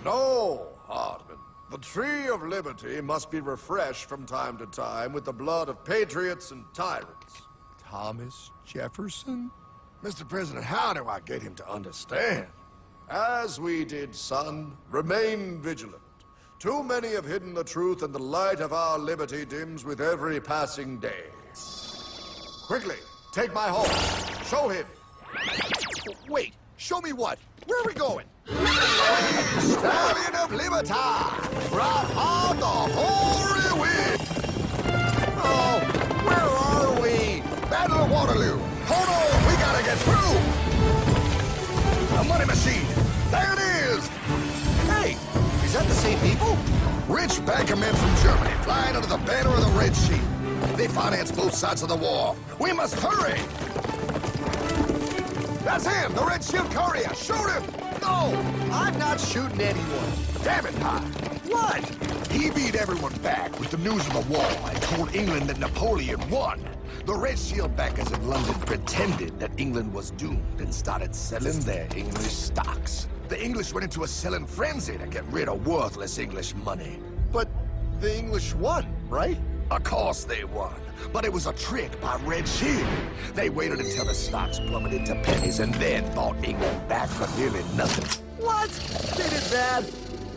No, Hardman. The tree of liberty must be refreshed from time to time with the blood of patriots and tyrants. Thomas Jefferson? Mr. President, how do I get him to understand? As we did, son, remain vigilant. Too many have hidden the truth, and the light of our liberty dims with every passing day. Quickly, take my horse. Show him. Wait, show me what? Where are we going? Stallion of Liberty! Brought on the hoary wind! Oh, where are we? Battle of Waterloo! Hold on, we gotta get through! A money machine! There it is! Hey, is that the same people? Rich banker men from Germany flying under the banner of the Red Shield. They finance both sides of the war. We must hurry! That's him, the Red Shield courier! Shoot him! No, I'm not shooting anyone. Damn it, Pie! What? He beat everyone back with the news of the war and told England that Napoleon won. The Red Shield backers in London pretended that England was doomed and started selling their English stocks. The English went into a selling frenzy to get rid of worthless English money. But the English won, right? Of course they won, but it was a trick by Red Shield. They waited until the stocks plummeted to pennies and then bought England back for nearly nothing. What? They did that?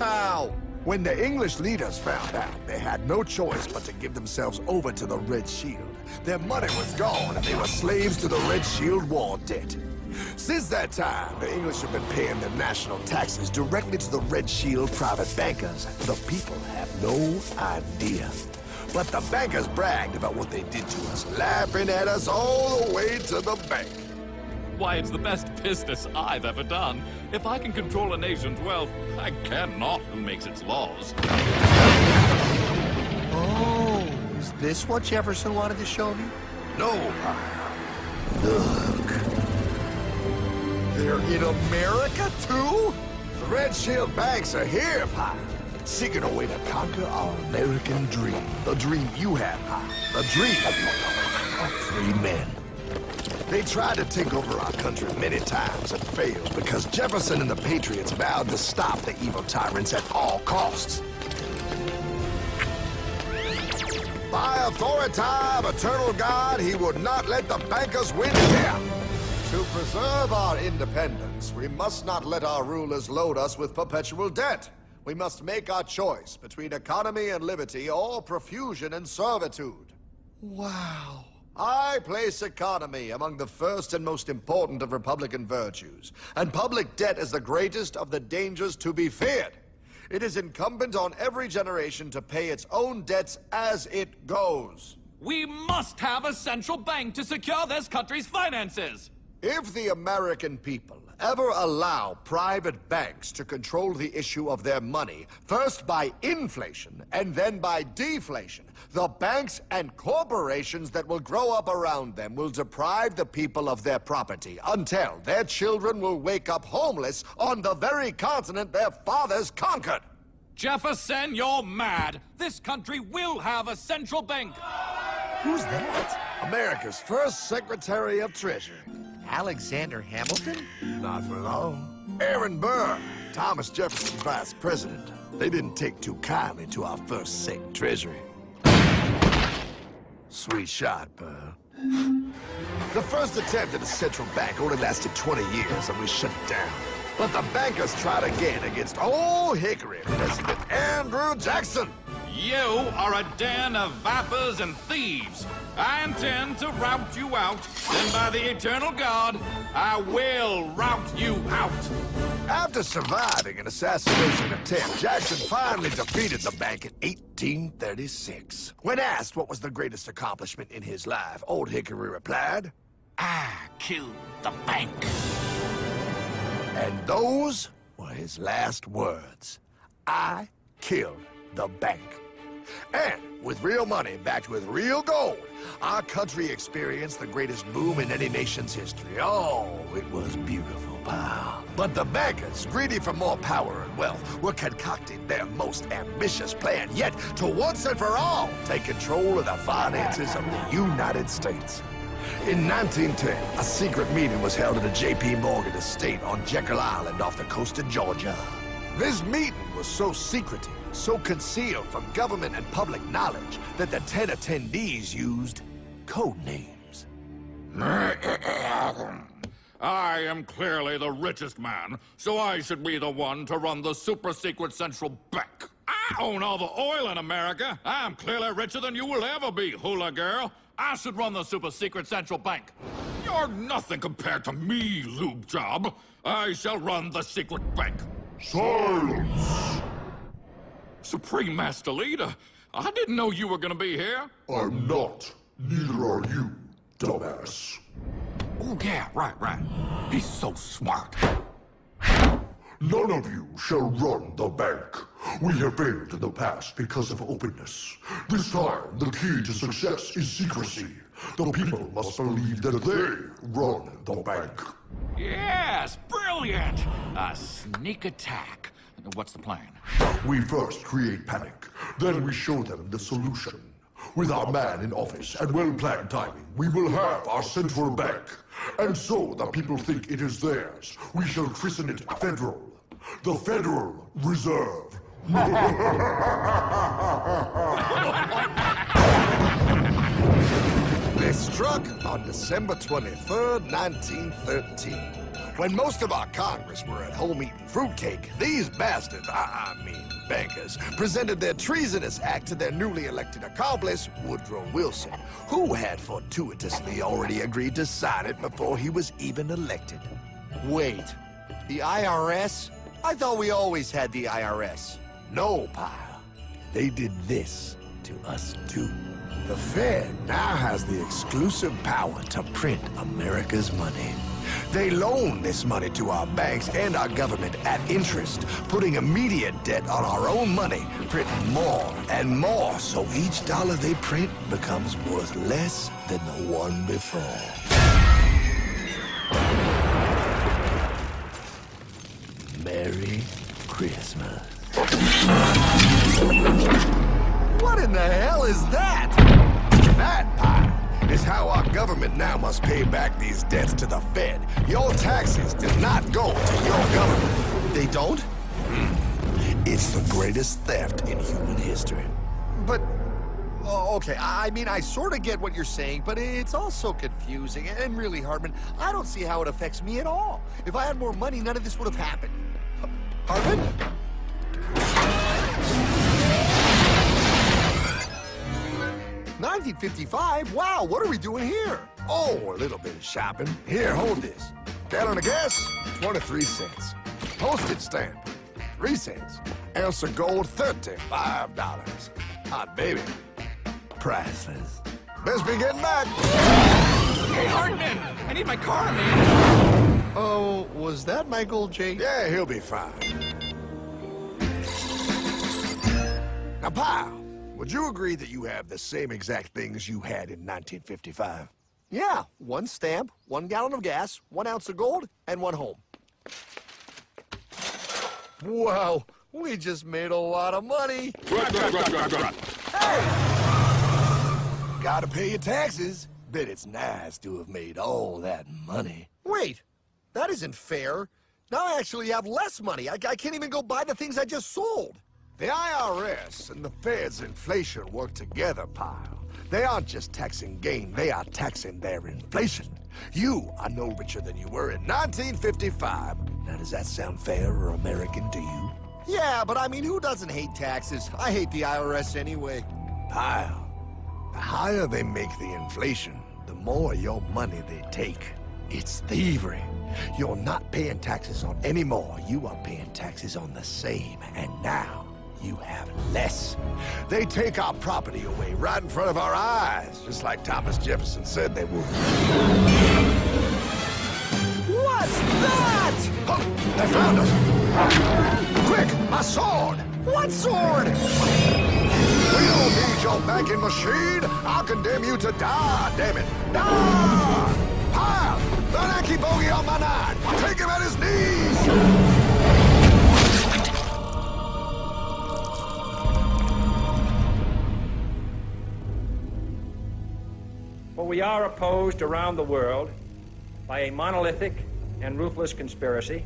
How? When the English leaders found out, they had no choice but to give themselves over to the Red Shield. Their money was gone and they were slaves to the Red Shield war debt. Since that time, the English have been paying their national taxes directly to the Red Shield private bankers. The people have no idea. But the bankers bragged about what they did to us, laughing at us all the way to the bank. Why, it's the best business I've ever done. If I can control a nation's wealth, I care not who makes its laws. Oh, is this what Jefferson wanted to show me? No, Pyle. Look. They're in America, too? The Red Shield banks are here, Pyle. Seeking a way to conquer our American dream. The dream you have, Pyle. The dream of free men. They tried to take over our country many times and failed because Jefferson and the Patriots vowed to stop the evil tyrants at all costs. By authority of eternal God, he would not let the bankers win here. To preserve our independence, we must not let our rulers load us with perpetual debt. We must make our choice between economy and liberty or profusion and servitude. Wow. I place economy among the first and most important of Republican virtues, and public debt is the greatest of the dangers to be feared. It is incumbent on every generation to pay its own debts as it goes. We must have a central bank to secure this country's finances. If the American people ever allow private banks to control the issue of their money, first by inflation and then by deflation, the banks and corporations that will grow up around them will deprive the people of their property until their children will wake up homeless on the very continent their fathers conquered. Jefferson, you're mad. This country will have a central bank. Who's that? America's first Secretary of Treasury. Alexander Hamilton? Not for long. Aaron Burr, Thomas Jefferson's vice president. They didn't take too kindly to our first Sec Treasury. Sweet shot, Burr. The first attempt at a central bank only lasted 20 years and we shut it down. But the bankers tried again against Old Hickory President Andrew Jackson. You are a den of vipers and thieves. I intend to rout you out, and by the eternal God, I will rout you out. After surviving an assassination attempt, Jackson finally defeated the bank in 1836. When asked what was the greatest accomplishment in his life, Old Hickory replied, I killed the bank. And those were his last words. I killed the bank. And with real money backed with real gold, our country experienced the greatest boom in any nation's history. Oh, it was beautiful, pal. But the bankers, greedy for more power and wealth, were concocting their most ambitious plan yet to once and for all take control of the finances of the United States. In 1910, a secret meeting was held at a J.P. Morgan estate on Jekyll Island off the coast of Georgia. This meeting was so secretive, so concealed from government and public knowledge that the 10 attendees used code names. I am clearly the richest man, so I should be the one to run the super-secret central bank. I own all the oil in America. I'm clearly richer than you will ever be, hula girl. I should run the super-secret central bank. You're nothing compared to me, lube job. I shall run the secret bank. Silence! Supreme Master Leader, I didn't know you were gonna be here. I'm not. Neither are you, dumbass. Oh, yeah, right. He's so smart. None of you shall run the bank. We have failed in the past because of openness. This time, the key to success is secrecy. The people must believe that they run the bank. Yes, brilliant! A sneak attack. What's the plan? We first create panic, then we show them the solution. With our man in office and well-planned timing, we will have our central bank. And so the people think it is theirs. We shall christen it Federal. The Federal Reserve. They struck on December 23rd, 1913. When most of our Congress were at home eating fruitcake, these bastards, I mean bankers, presented their treasonous act to their newly elected accomplice, Woodrow Wilson, who had fortuitously already agreed to sign it before he was even elected. Wait, the IRS? I thought we always had the IRS. No, pal. They did this to us too. The Fed now has the exclusive power to print America's money. They loan this money to our banks and our government at interest, putting immediate debt on our own money, printing more and more, so each dollar they print becomes worth less than the one before. Merry Christmas. What in the hell is that? That pile is how our government now must pay back these debts to the Fed. Your taxes did not go to your government. They don't? It's the greatest theft in human history. But, okay, I mean, I sort of get what you're saying, but it's all so confusing. And really, Hartman, I don't see how it affects me at all. If I had more money, none of this would have happened. Hartman? 1955? Wow, what are we doing here? Oh, a little bit of shopping. Here, hold this. Gallon of gas, 23 cents. Postage stamp, 3 cents. Ounce of gold, $35. Hot baby, priceless. Best be getting back. Hey, Hartman! I need my car, man! Oh, was that my gold, Jay? Yeah, he'll be fine. Now, pal, would you agree that you have the same exact things you had in 1955? Yeah, 1 stamp, 1 gallon of gas, 1 ounce of gold, and 1 home. Wow, we just made a lot of money. Right. Hey! Gotta pay your taxes. Bet it's nice to have made all that money. Wait, that isn't fair. Now I actually have less money. I can't even go buy the things I just sold. The IRS and the Fed's inflation work together, pal. They aren't just taxing gain, they are taxing their inflation. You are no richer than you were in 1955. Now, does that sound fair or American to you? Yeah, but I mean, who doesn't hate taxes? I hate the IRS anyway. Pal, the higher they make the inflation, the more your money they take. It's thievery. You're not paying taxes on any more. You are paying taxes on the same, and now you have less. They take our property away right in front of our eyes, just like Thomas Jefferson said they would. What's that? Oh, they found us. Quick, my sword. What sword? We don't need your banking machine. I'll condemn you to die, damn it. Die! Pile, the Yankee bogey on my 9. Take him at his knees. For we are opposed around the world by a monolithic and ruthless conspiracy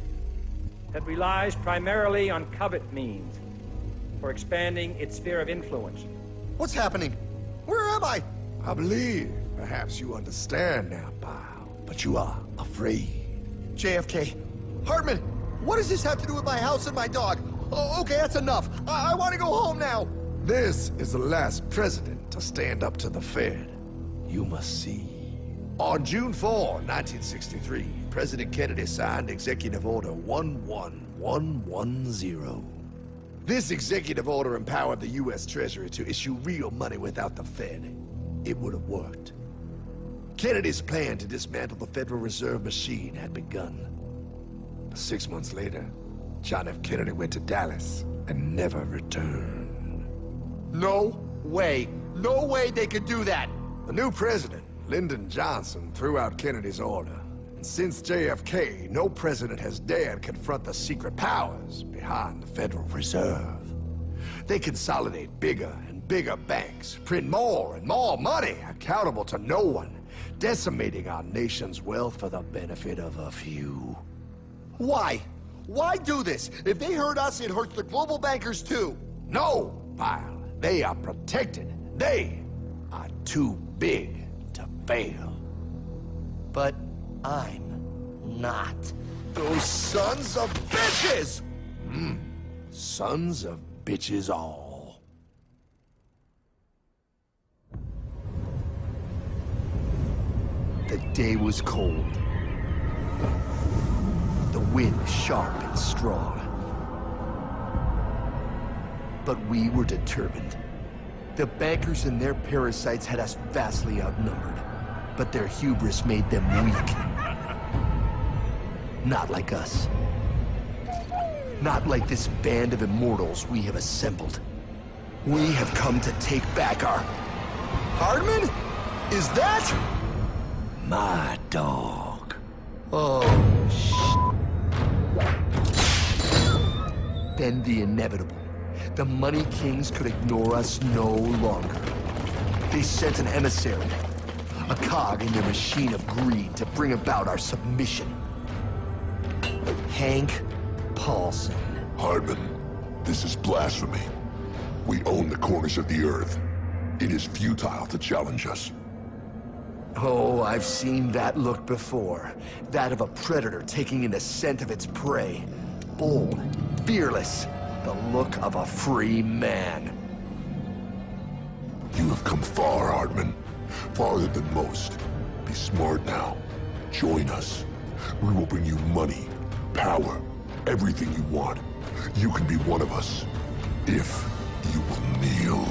that relies primarily on covert means for expanding its sphere of influence. What's happening? Where am I? I believe perhaps you understand now, pal, but you are afraid. JFK. Hartman, what does this have to do with my house and my dog? Oh, okay, that's enough. I want to go home now. This is the last president to stand up to the Fed. You must see. On June 4, 1963, President Kennedy signed Executive Order 11110. This executive order empowered the U.S. Treasury to issue real money without the Fed. It would have worked. Kennedy's plan to dismantle the Federal Reserve machine had begun. 6 months later, John F. Kennedy went to Dallas and never returned. No way. No way they could do that. The new president, Lyndon Johnson, threw out Kennedy's order. And since JFK, no president has dared confront the secret powers behind the Federal Reserve. They consolidate bigger and bigger banks, print more and more money, accountable to no one, decimating our nation's wealth for the benefit of a few. Why? Why do this? If they hurt us, it hurts the global bankers too. No, pal. They are protected. They are too big to fail. But I'm not. Those sons of bitches! Sons of bitches all. The day was cold. The wind sharp and strong. But we were determined. The bankers and their parasites had us vastly outnumbered, but their hubris made them weak. Not like us. Not like this band of immortals we have assembled. We have come to take back our... Hardman? Is that... My dog. Oh, Then the inevitable. The Money Kings could ignore us no longer. They sent an emissary, a cog in their machine of greed to bring about our submission. Hank Paulson. Hardman, this is blasphemy. We own the corners of the earth. It is futile to challenge us. Oh, I've seen that look before. That of a predator taking in the scent of its prey. Bold, fearless, the look of a free man. You have come far, Hardman. Farther than most. Be smart now. Join us. We will bring you money, power, everything you want. You can be one of us, if you will kneel.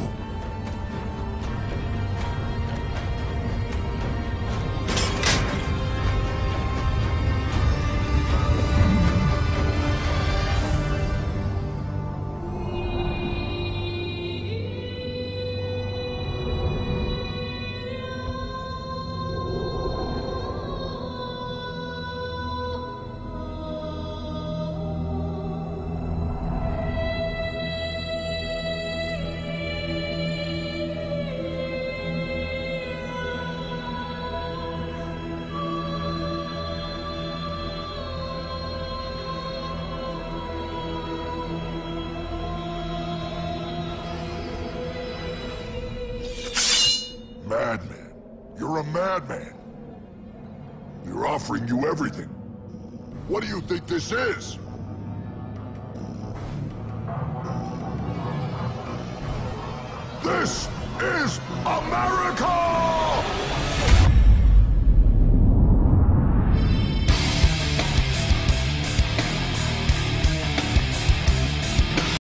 Madman. You're a madman. We're offering you everything. What do you think this is? This is America!